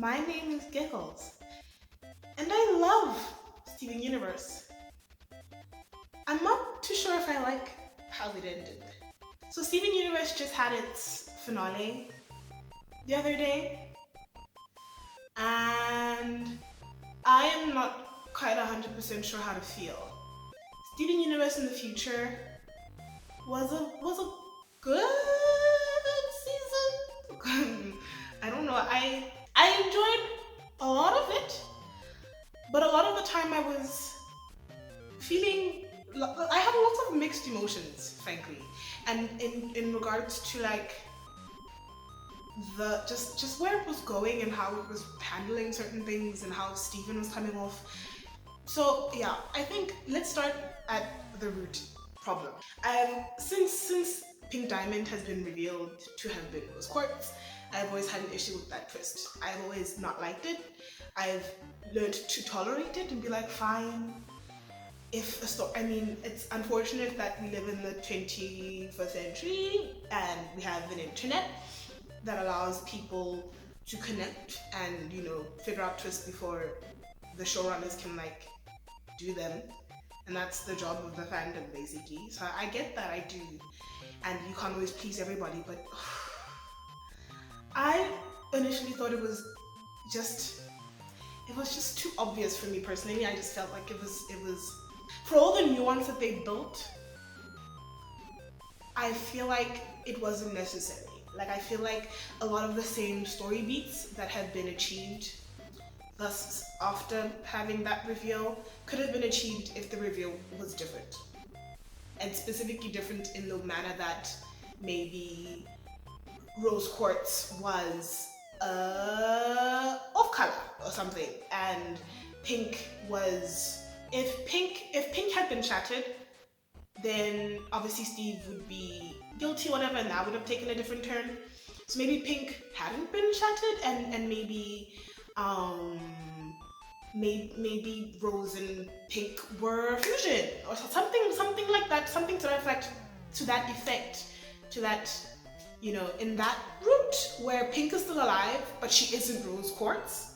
My name is Giggles, and I love Steven Universe. I'm not too sure if I like how it ended. So Steven Universe just had its finale the other day, and I am not quite 100% sure how to feel. Steven Universe in the future was a good season. I don't know. I enjoyed a lot of it, but a lot of the time I was feeling. I had lots of mixed emotions, frankly, and in regards to like the just where it was going and how it was handling certain things and how Steven was coming off. So yeah, I think let's start at the root problem. Since Pink Diamond has been revealed to have been rose quartz, I've always had an issue with that twist. I've always not liked it. I've learned to tolerate it and be like, fine. If a story, I mean, it's unfortunate that we live in the 21st century and we have an internet that allows people to connect and, you know, figure out twists before the showrunners can like do them. And that's the job of the fandom, basically. So I get that, I do. And you can't always please everybody, but I initially thought it was just too obvious for me personally. I just felt like it was for all the nuance that they built, I feel like it wasn't necessary. Like I feel like a lot of the same story beats that had been achieved thus after having that reveal could have been achieved if the reveal was different. And specifically different in the manner that maybe rose quartz was off color or something, and pink was if pink had been shattered, then obviously Steve would be guilty, whatever, and that would have taken a different turn. So maybe pink hadn't been shattered, and maybe maybe Rose and Pink were fusion or something like that, something to that effect, to that, you know, in that route where Pink is still alive, but she isn't Rose Quartz,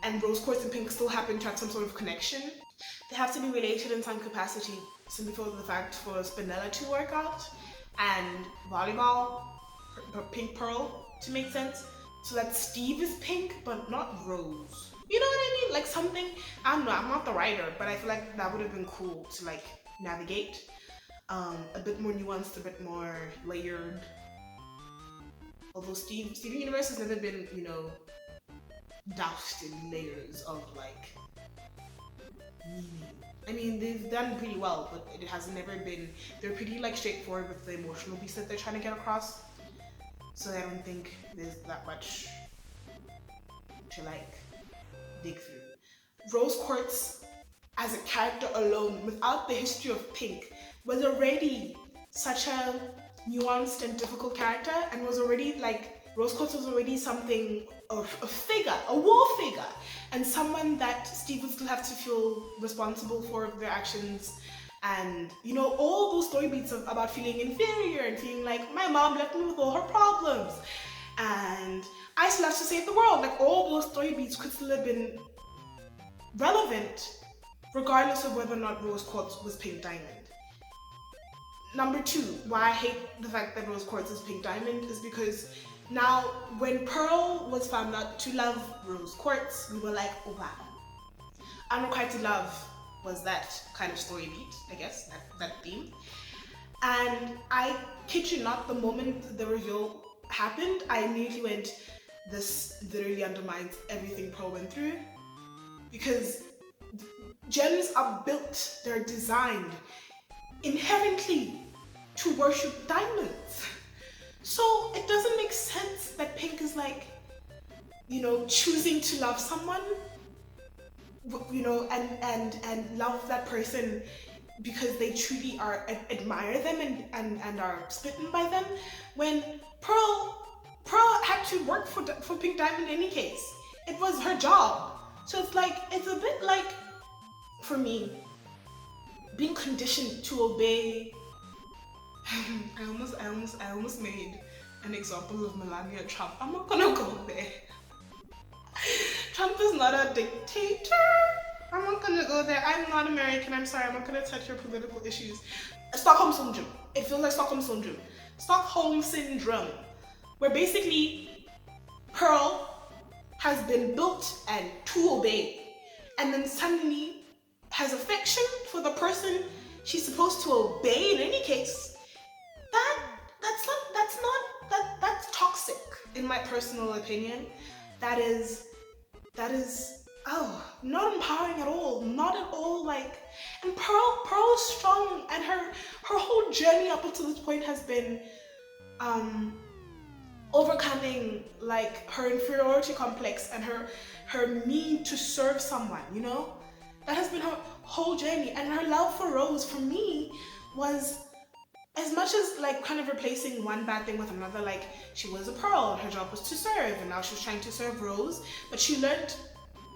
and Rose Quartz and Pink still happen to have some sort of connection. They have to be related in some capacity, simply for the fact for Spinella to work out, and volleyball, Pink Pearl, to make sense. So that Steve is Pink, but not Rose. You know what I mean? Like something, I don't know, I'm not the writer, but I feel like that would have been cool to like navigate. A bit more nuanced, a bit more layered. Although Steven Universe has never been, you know, doused in layers of like meaning. I mean, they've done pretty well, but it has never been. They're pretty like straightforward with the emotional beats that they're trying to get across. So I don't think there's that much to like dig through. Rose Quartz, as a character alone, without the history of Pink, was already such a nuanced and difficult character, and was already like Rose Quartz was already something of a figure, a war figure, and someone that Steve would still have to feel responsible for their actions. And you know, all those story beats about feeling inferior and feeling like my mom left me with all her problems and I still have to save the world. Like all those story beats could still have been relevant regardless of whether or not Rose Quartz was Pink Diamond. Number two, why I hate the fact that Rose Quartz is Pink Diamond is because now when Pearl was found out to love Rose Quartz, we were like, oh wow. Unrequited love was that kind of story beat, I guess, that theme. And I kid you not, the moment the reveal happened, I immediately went, this literally undermines everything Pearl went through. Because gems are built, they're designed inherently to worship diamonds. So it doesn't make sense that Pink is like, you know, choosing to love someone, you know, and love that person because they truly admire them and are smitten by them, when Pearl had to work for Pink Diamond in any case. It was her job. So it's like, it's a bit like, for me, being conditioned to obey. I almost made an example of Melania Trump. I'm not gonna go there. Trump is not a dictator. I'm not gonna go there. I'm not American. I'm sorry. I'm not gonna touch your political issues. Stockholm syndrome. It feels like Stockholm syndrome. Stockholm syndrome, where basically Pearl has been built and to obey, and then suddenly has affection for the person she's supposed to obey in any case. That's toxic in my personal opinion. That is not empowering at all. Not at all. Like, and Pearl is strong, and her whole journey up until this point has been overcoming like her inferiority complex and her need to serve someone, you know? That has been her whole journey. And her love for Rose, for me, was as much as like kind of replacing one bad thing with another. Like, she was a Pearl and her job was to serve, and now she was trying to serve Rose, but she learned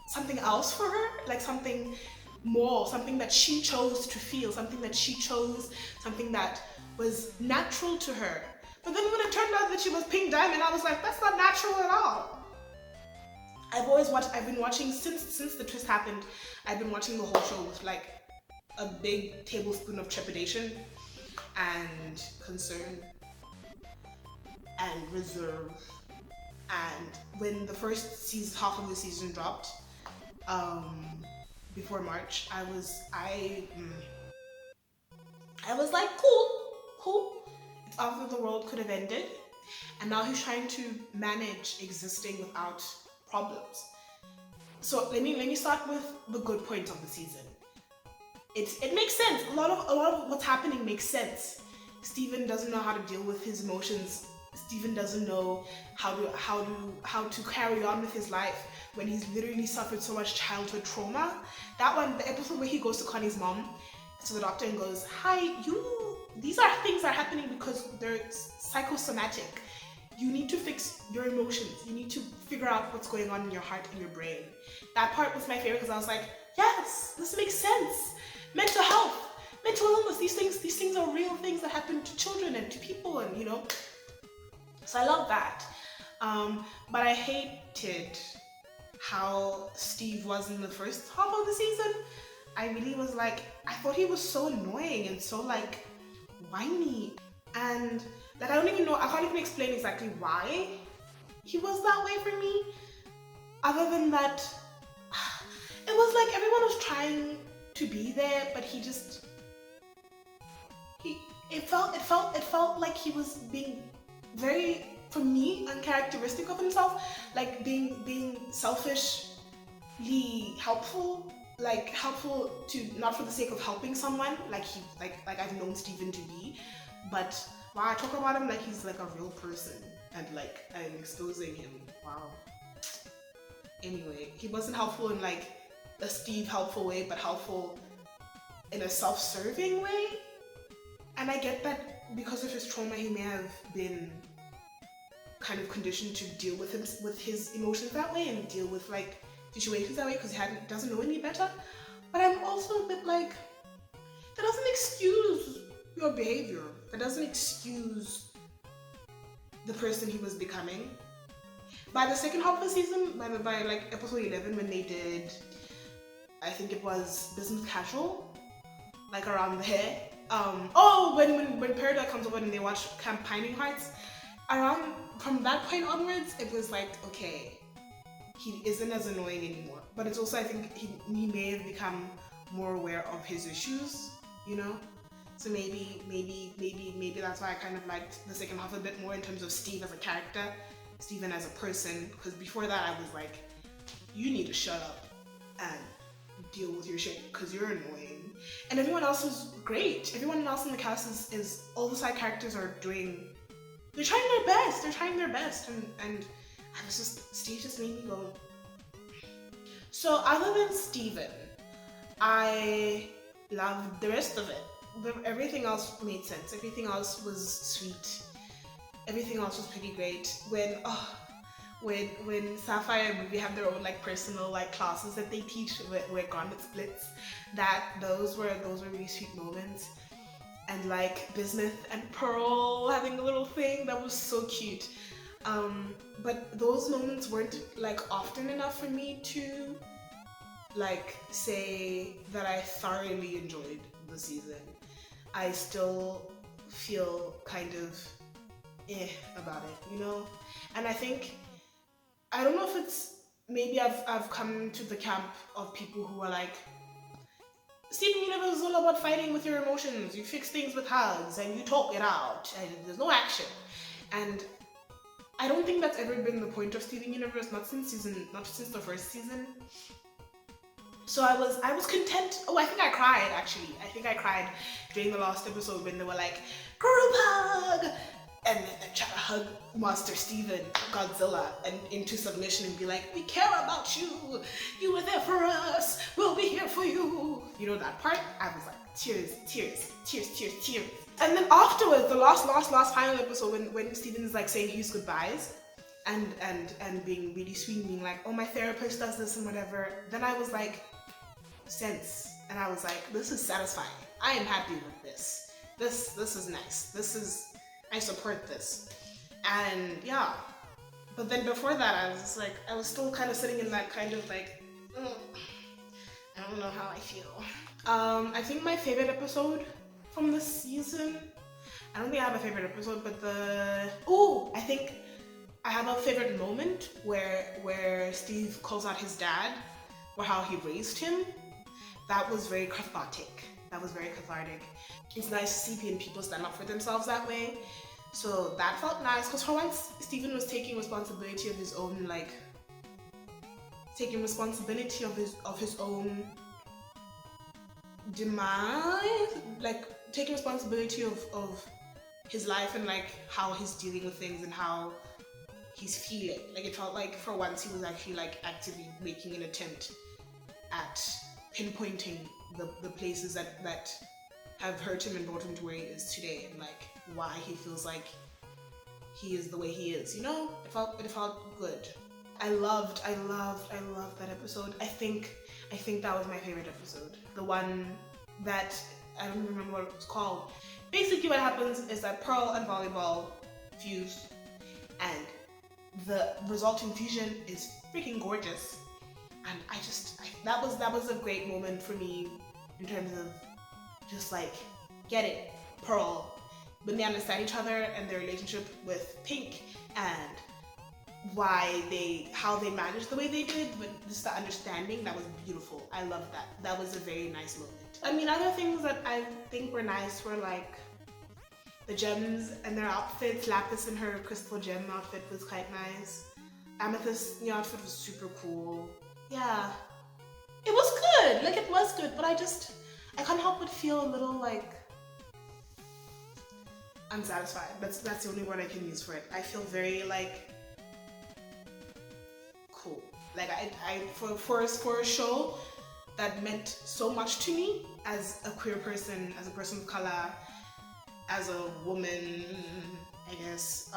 something else for her, like something more, something that she chose to feel, something that was natural to her. But then when it turned out that she was Pink Diamond, I was like, that's not natural at all. I've been watching since the twist happened. I've been watching the whole show with like a big tablespoon of trepidation and concern and reserve. And when the first half of the season dropped, before March, I was like, cool. It's obvious the world could have ended, and now he's trying to manage existing without problems. So let me start with the good points of the season. It makes sense. A lot of what's happening makes sense. Steven doesn't know how to deal with his emotions. Steven doesn't know how to carry on with his life when he's literally suffered so much childhood trauma. That one, the episode where he goes to Connie's mom, to the doctor, and goes, "Hi, these are things that are happening because they're psychosomatic. You need to fix your emotions. You need to figure out what's going on in your heart and your brain." That part was my favorite because I was like, yes, this makes sense. Mental health, mental illness, these things are real things that happen to children and to people, and you know. So I love that. But I hated how Steve was in the first half of the season. I really was like, I thought he was so annoying and so like whiny, and like I can't even explain exactly why he was that way for me, other than that it was like everyone was trying to be there, but it felt like he was being very, for me, uncharacteristic of himself, like being selfishly helpful, like helpful to not for the sake of helping someone, like I've known Steven to be, but wow, I talk about him like he's like a real person, and like I'm exposing him. Wow. Anyway, he wasn't helpful in like a Steve helpful way, but helpful in a self-serving way. And I get that because of his trauma, he may have been kind of conditioned to deal with his emotions that way and deal with like situations that way because he doesn't know any better. But I'm also a bit like, that doesn't excuse your behavior. That doesn't excuse the person he was becoming. By the second half of the season, by like episode 11, when they did, I think it was Business Casual, like around there. When Peridot comes over and they watch Camp Pining Heights, from that point onwards, it was like, okay, he isn't as annoying anymore. But it's also, I think he may have become more aware of his issues, you know? So maybe that's why I kind of liked the second half a bit more in terms of Steve as a character, Steven as a person, because before that I was like, you need to shut up and deal with your shit because you're annoying. And everyone else was great. Everyone else in the cast is all the side characters are they're trying their best, and I was just, Steve just made me go. So other than Steven, I loved the rest of it. Everything else made sense. Everything else was sweet. Everything else was pretty great. When Sapphire and Ruby have their own like personal like classes that they teach where garment splits, those were really sweet moments. And like Bismuth and Pearl having a little thing that was so cute. But those moments weren't like often enough for me to like say that I thoroughly enjoyed the season. I still feel kind of about it, you know? And I think, I don't know if it's, maybe I've come to the camp of people who are like, Steven Universe is all about fighting with your emotions. You fix things with hugs and you talk it out and there's no action. And I don't think that's ever been the point of Steven Universe, not since the first season. So I was content. Oh, I think I cried actually. I think I cried during the last episode when they were like, group hug! And then they try to hug Master Steven, Godzilla, and into submission and be like, we care about you. You were there for us. We'll be here for you. You know that part? I was like, tears, tears, tears, tears, tears. And then afterwards, the last final episode when Steven's like saying his goodbyes and being really sweet, being like, oh, my therapist does this and whatever. Then I was like, sense. And I was like, this is satisfying. I am happy with this. This is nice. I support this. And yeah. But then before that, I was just like, I was still kind of sitting in that kind of like, I don't know how I feel. I think my favorite episode from the season, I don't think I have a favorite episode, but I think I have a favorite moment where Steve calls out his dad or how he raised him. That was very cathartic. It's nice to see people stand up for themselves that way. So that felt nice because for once Steven was taking responsibility of his own, like taking responsibility of his own demise, like taking responsibility of his life and like how he's dealing with things and how he's feeling. Like it felt like for once he was actually like actively making an attempt at pinpointing the places that have hurt him and brought him to where he is today, and like why he feels like he is the way he is. You know, it felt good. I loved that episode. I think that was my favorite episode. The one that I don't remember what it was called. Basically, what happens is that Pearl and Volleyball fuse, and the resulting fusion is freaking gorgeous. And that was a great moment for me in terms of just like, get it, Pearl, when they understand each other and their relationship with Pink and how they managed the way they did, but just the understanding, that was beautiful. I loved that. That was a very nice moment. I mean, other things that I think were nice were like the gems and their outfits. Lapis in her crystal gem outfit was quite nice. Amethyst's new outfit was super cool. Yeah, it was good. Like, it was good, but I can't help but feel a little like unsatisfied. That's the only word I can use for it. I feel very like cool. Like for a show that meant so much to me as a queer person, as a person of color, as a woman, I guess.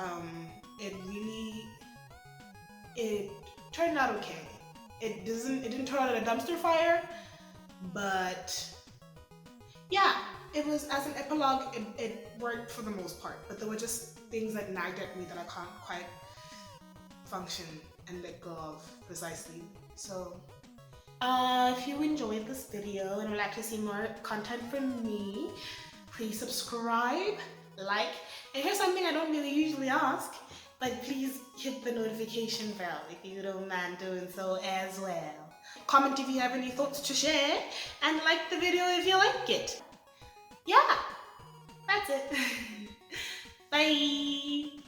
It turned out okay. It didn't turn out in a dumpster fire, but yeah, it was, as an epilogue, it worked for the most part, but there were just things that nagged at me that I can't quite function and let go of precisely. So if you enjoyed this video and would like to see more content from me, please subscribe, like, and here's something I don't really usually ask, but please hit the notification bell if you don't mind doing so as well. Comment if you have any thoughts to share, and like the video if you like it. Yeah, that's it. Bye.